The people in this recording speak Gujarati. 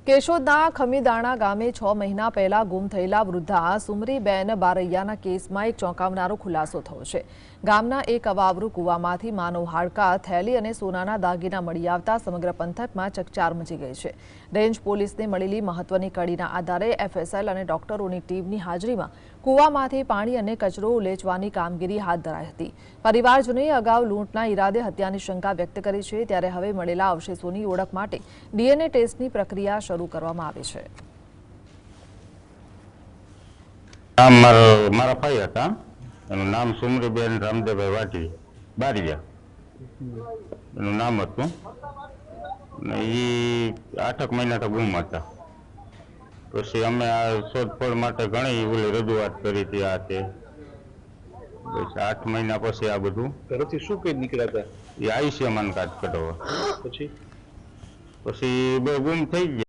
કેશોદના ખમીદાણા ગામે 6 મહિના પહેલા ગુમ થયેલા વૃદ્ધા સુમરીબેન બારૈયાના કેસમાં એક ચોંકાવનારો ખુલાસો થયો છે। ગામના એક અવાવરૂ કૂવામાંથી માનવ હાડકાં, થેલી અને સોનાના દાગીના મળી આવતા સમગ્ર પંથકમાં ચકચાર મચી ગઈ છે। રેન્જ પોલીસને મળેલી મહત્વની કડીના આધારે એફએસએલ અને ડોક્ટરોની ટીમની હાજરીમાં કૂવામાંથી પાણી અને કચરો ઉલેચવાની કામગીરી હાથ ધરાઈ હતી। પરિવારજનોએ અગાઉ લૂંટના ઈરાદે હત્યાની શંકા વ્યક્ત કરી છે, ત્યારે હવે મળેલા અવશેષોની ઓળખ માટે ડીએનએ ટેસ્ટની પ્રક્રિયા શરૂ કરવામાં આવી છે। મારા ભાઈ હતા, એનું નામ સુમરીબેન રામદેવભાઈ વાટી બારિયા એનું નામ હતું ને એ 8 મહિના ગુમ હતા। પછી અમે આ શોધખોળ માટે ઘણી ઓલી રજૂઆત કરી હતી। આ તે 8 મહિના પછી આ બધું ઘરેથી શું કઈ નીકળ્યા હતા? એ આયુષ્યમાન કાર્ડ કઢાવવા પછી બે ગુમ થઈ ગયા।